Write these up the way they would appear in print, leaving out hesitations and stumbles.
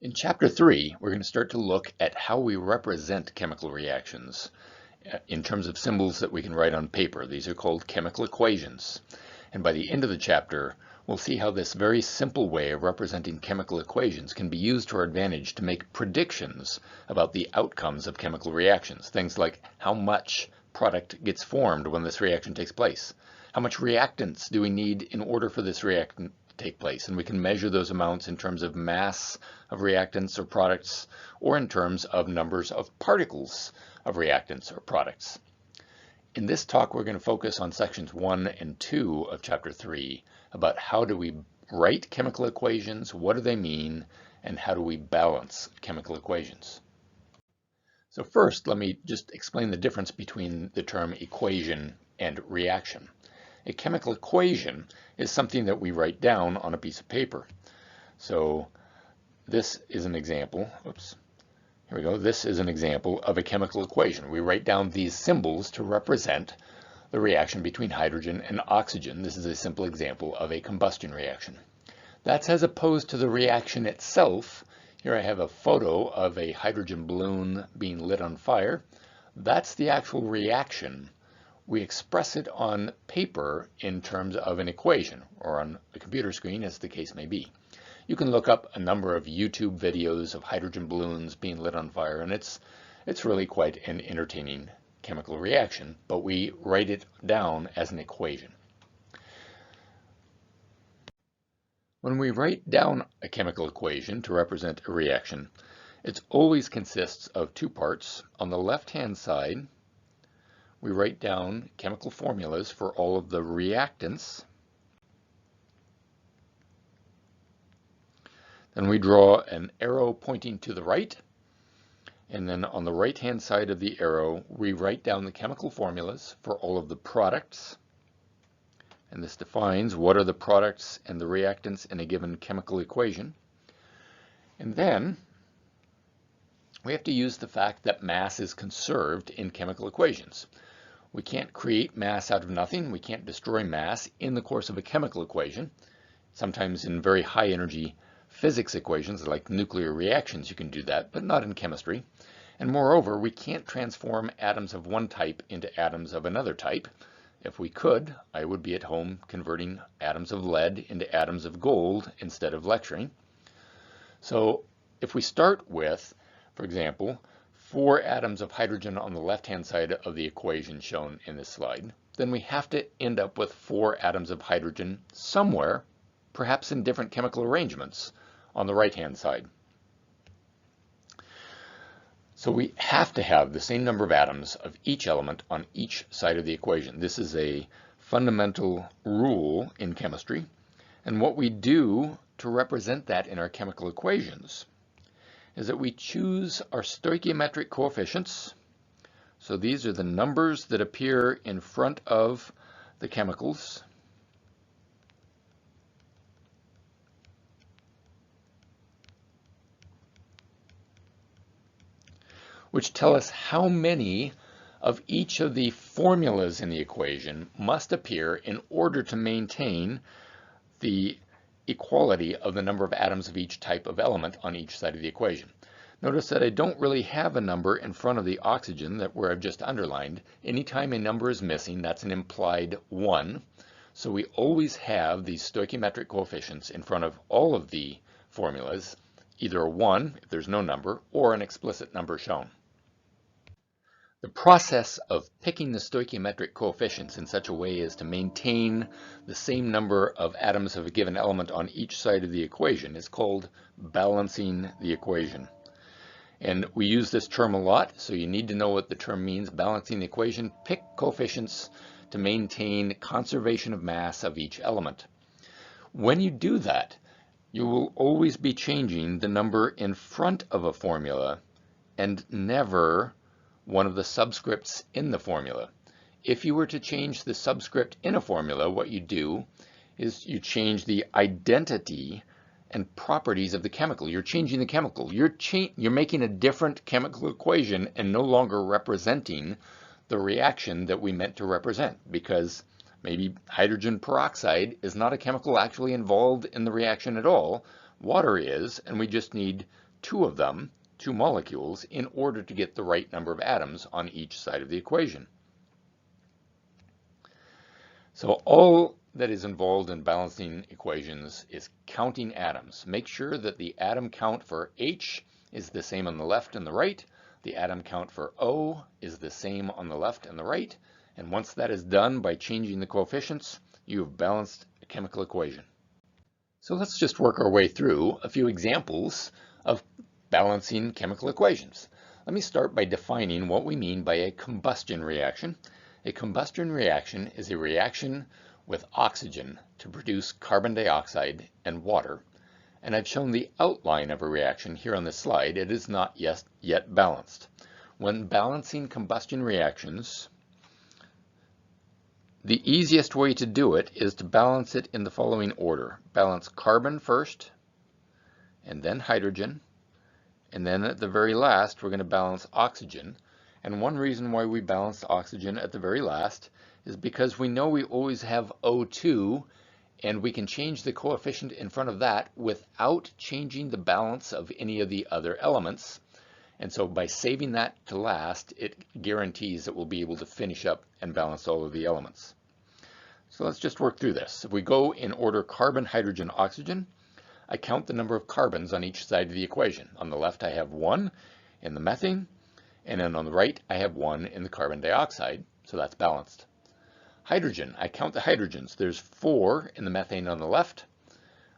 In Chapter 3, we're going to start to look at how we represent chemical reactions in terms of symbols that we can write on paper. These are called chemical equations. And by the end of the chapter, we'll see how this very simple way of representing chemical equations can be used to our advantage to make predictions about the outcomes of chemical reactions. Things like how much product gets formed when this reaction takes place. How much reactants do we need in order for this reaction take place, and we can measure those amounts in terms of mass of reactants or products, or in terms of numbers of particles of reactants or products. In this talk, we're going to focus on sections 1 and 2 of chapter 3 about how do we write chemical equations, what do they mean, and how do we balance chemical equations. So first, let me just explain the difference between the term equation and reaction. A chemical equation is something that we write down on a piece of paper. So this is an example. Oops. Here we go. This is an example of a chemical equation. We write down these symbols to represent the reaction between hydrogen and oxygen. This is a simple example of a combustion reaction. That's as opposed to the reaction itself. Here I have a photo of a hydrogen balloon being lit on fire. That's the actual reaction. We express it on paper in terms of an equation, or on a computer screen, as the case may be. You can look up a number of YouTube videos of hydrogen balloons being lit on fire, and it's really quite an entertaining chemical reaction, but we write it down as an equation. When we write down a chemical equation to represent a reaction, it always consists of two parts. On the left-hand side, we write down chemical formulas for all of the reactants. Then we draw an arrow pointing to the right. And then on the right-hand side of the arrow, we write down the chemical formulas for all of the products. And this defines what are the products and the reactants in a given chemical equation. And then we have to use the fact that mass is conserved in chemical equations. We can't create mass out of nothing. We can't destroy mass in the course of a chemical equation. Sometimes in very high energy physics equations like nuclear reactions you can do that, but not in chemistry. And moreover, we can't transform atoms of one type into atoms of another type. If we could, I would be at home converting atoms of lead into atoms of gold instead of lecturing. So if we start with, for example, 4 atoms of hydrogen on the left-hand side of the equation shown in this slide, then we have to end up with 4 atoms of hydrogen somewhere, perhaps in different chemical arrangements, on the right-hand side. So we have to have the same number of atoms of each element on each side of the equation. This is a fundamental rule in chemistry, and what we do to represent that in our chemical equations is that we choose our stoichiometric coefficients. So these are the numbers that appear in front of the chemicals. Which tell us how many of each of the formulas in the equation must appear in order to maintain the equality of the number of atoms of each type of element on each side of the equation. Notice that I don't really have a number in front of the oxygen where I've just underlined. Anytime a number is missing, that's an implied 1. So we always have these stoichiometric coefficients in front of all of the formulas, either a 1 if there's no number, or an explicit number shown. The process of picking the stoichiometric coefficients in such a way as to maintain the same number of atoms of a given element on each side of the equation is called balancing the equation. And we use this term a lot, so you need to know what the term means. Balancing the equation, pick coefficients to maintain conservation of mass of each element. When you do that, you will always be changing the number in front of a formula and never one of the subscripts in the formula. If you were to change the subscript in a formula, what you do is you change the identity and properties of the chemical. You're changing the chemical. You're making a different chemical equation and no longer representing the reaction that we meant to represent, because maybe hydrogen peroxide is not a chemical actually involved in the reaction at all. water is, and we just need two of them, two molecules, in order to get the right number of atoms on each side of the equation. So all that is involved in balancing equations is counting atoms. Make sure that the atom count for H is the same on the left and the right. The atom count for O is the same on the left and the right. And once that is done by changing the coefficients, you have balanced a chemical equation. So let's just work our way through a few examples of balancing chemical equations. Let me start by defining what we mean by a combustion reaction. A combustion reaction is a reaction with oxygen to produce carbon dioxide and water. And I've shown the outline of a reaction here on this slide. It is not yet balanced. When balancing combustion reactions, the easiest way to do it is to balance it in the following order. Balance carbon first, and then hydrogen, and then at the very last we're going to balance oxygen. And one reason why we balance oxygen at the very last is because we know we always have O2, and we can change the coefficient in front of that without changing the balance of any of the other elements. And so by saving that to last, it guarantees that we'll be able to finish up and balance all of the elements. So let's just work through this. If we go in order carbon, hydrogen, oxygen, I count the number of carbons on each side of the equation. On the left I have 1 in the methane, and then on the right I have 1 in the carbon dioxide, so that's balanced. Hydrogen, I count the hydrogens. There's 4 in the methane on the left,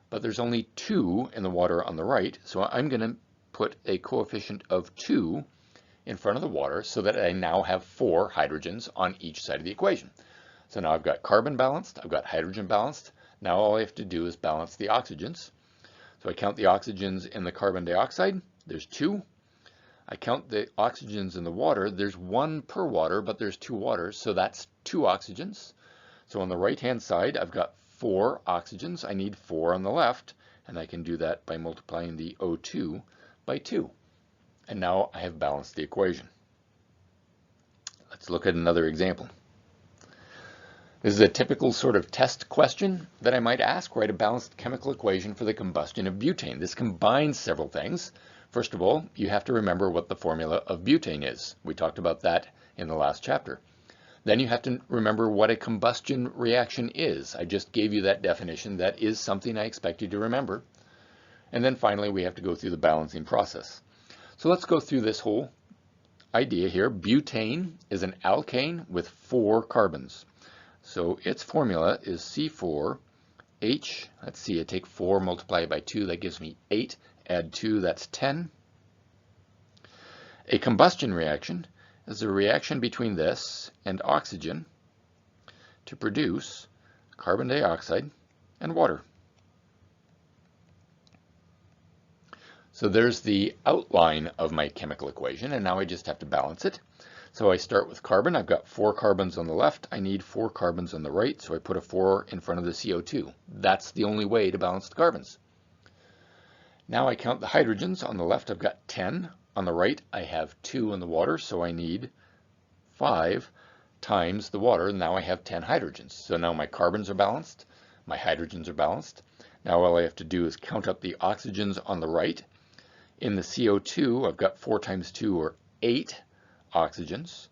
but there's only 2 in the water on the right, so I'm going to put a coefficient of 2 in front of the water so that I now have 4 hydrogens on each side of the equation. So now I've got carbon balanced, I've got hydrogen balanced. Now all I have to do is balance the oxygens. So I count the oxygens in the carbon dioxide, there's 2. I count the oxygens in the water, there's 1 per water, but there's 2 waters, so that's 2 oxygens. So on the right hand side I've got 4 oxygens, I need 4 on the left, and I can do that by multiplying the O2 by 2. And now I have balanced the equation. Let's look at another example. This is a typical sort of test question that I might ask. Write a balanced chemical equation for the combustion of butane. This combines several things. First of all, you have to remember what the formula of butane is. We talked about that in the last chapter. Then you have to remember what a combustion reaction is. I just gave you that definition. That is something I expect you to remember. And then finally, we have to go through the balancing process. So let's go through this whole idea here. Butane is an alkane with 4 carbons. So its formula is C4H, let's see, I take 4, multiply it by 2, that gives me 8, add 2, that's 10. A combustion reaction is a reaction between this and oxygen to produce carbon dioxide and water. So there's the outline of my chemical equation, and now I just have to balance it. So I start with carbon. I've got 4 carbons on the left. I need 4 carbons on the right, so I put a 4 in front of the CO2. That's the only way to balance the carbons. Now I count the hydrogens. On the left I've got 10. On the right I have 2 in the water, so I need 5 times the water. Now I have 10 hydrogens. So now my carbons are balanced, my hydrogens are balanced. Now all I have to do is count up the oxygens on the right. In the CO2 I've got 4 times 2 or 8 oxygens,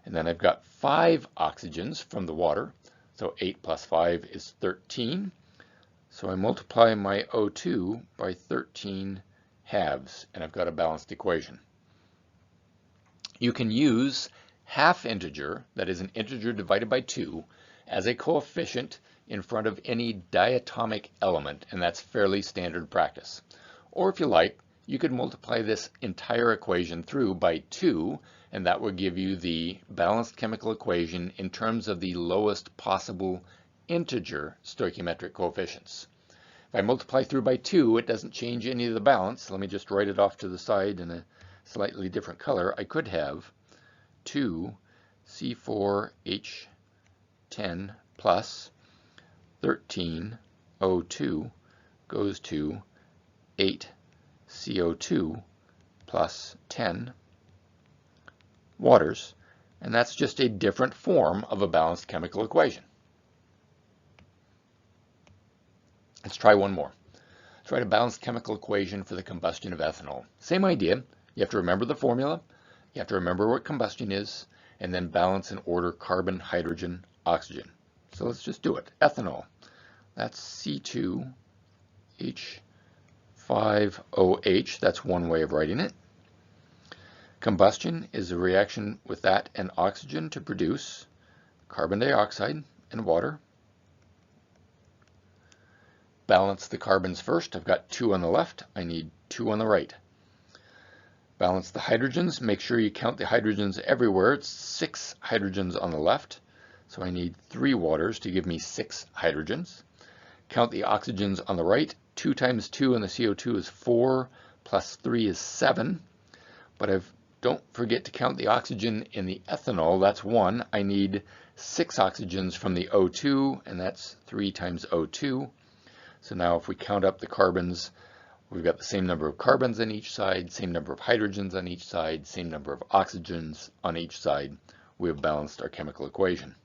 and then I've got 5 oxygens from the water, so 8 plus 5 is 13. So I multiply my O2 by 13 halves, and I've got a balanced equation. You can use half integer, that is an integer divided by 2, as a coefficient in front of any diatomic element, and that's fairly standard practice. Or if you like, you could multiply this entire equation through by 2, and that would give you the balanced chemical equation in terms of the lowest possible integer stoichiometric coefficients. If I multiply through by 2, it doesn't change any of the balance. Let me just write it off to the side in a slightly different color. I could have 2 C4H10 plus 13 O2 goes to 8 CO2 plus 10 waters, and that's just a different form of a balanced chemical equation. Let's try one more. Let's write a balanced chemical equation for the combustion of ethanol. Same idea. You have to remember the formula, you have to remember what combustion is, and then balance and order carbon, hydrogen, oxygen. So let's just do it. Ethanol. That's C2H5OH. That's one way of writing it. Combustion is a reaction with that and oxygen to produce carbon dioxide and water. Balance the carbons first. I've got 2 on the left. I need 2 on the right. Balance the hydrogens. Make sure you count the hydrogens everywhere. It's 6 hydrogens on the left. So I need 3 waters to give me 6 hydrogens. Count the oxygens on the right. 2 times 2 in the CO2 is 4, plus 3 is 7. But don't forget to count the oxygen in the ethanol. That's 1. I need 6 oxygens from the O2, and that's 3 times O2. So now if we count up the carbons, we've got the same number of carbons on each side, same number of hydrogens on each side, same number of oxygens on each side. We have balanced our chemical equation.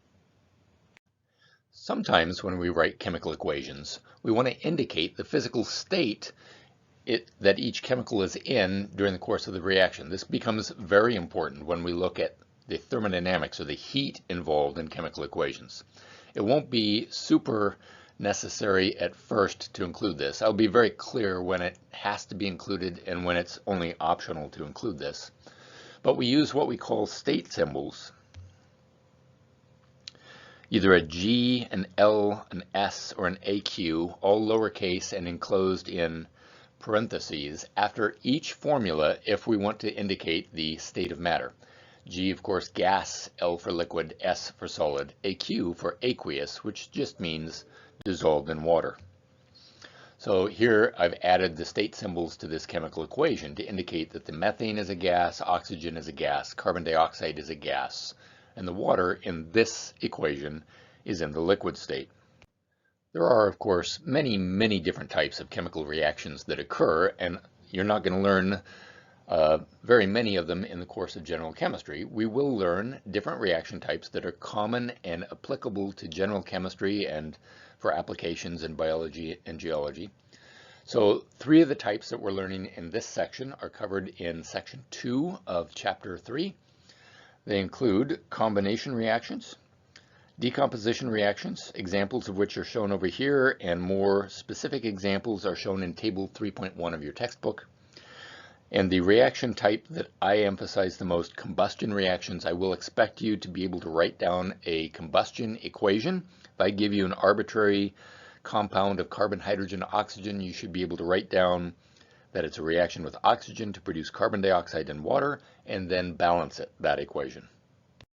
Sometimes when we write chemical equations, we want to indicate the physical state that each chemical is in during the course of the reaction. This becomes very important when we look at the thermodynamics, or the heat involved in chemical equations. It won't be super necessary at first to include this. I'll be very clear when it has to be included and when it's only optional to include this. But we use what we call state symbols, either a G, an L, an S, or an AQ, all lowercase and enclosed in parentheses after each formula if we want to indicate the state of matter. G, of course, gas, L for liquid, S for solid, AQ for aqueous, which just means dissolved in water. So here I've added the state symbols to this chemical equation to indicate that the methane is a gas, oxygen is a gas, carbon dioxide is a gas, and the water in this equation is in the liquid state. There are, of course, many different types of chemical reactions that occur, and you're not going to learn very many of them in the course of general chemistry. We will learn different reaction types that are common and applicable to general chemistry and for applications in biology and geology. So 3 of the types that we're learning in this section are covered in section 2 of chapter 3. They include combination reactions, decomposition reactions, examples of which are shown over here, and more specific examples are shown in table 3.1 of your textbook. And the reaction type that I emphasize the most, combustion reactions, I will expect you to be able to write down a combustion equation. If I give you an arbitrary compound of carbon, hydrogen, oxygen, you should be able to write down that it's a reaction with oxygen to produce carbon dioxide and water, and then balance that equation.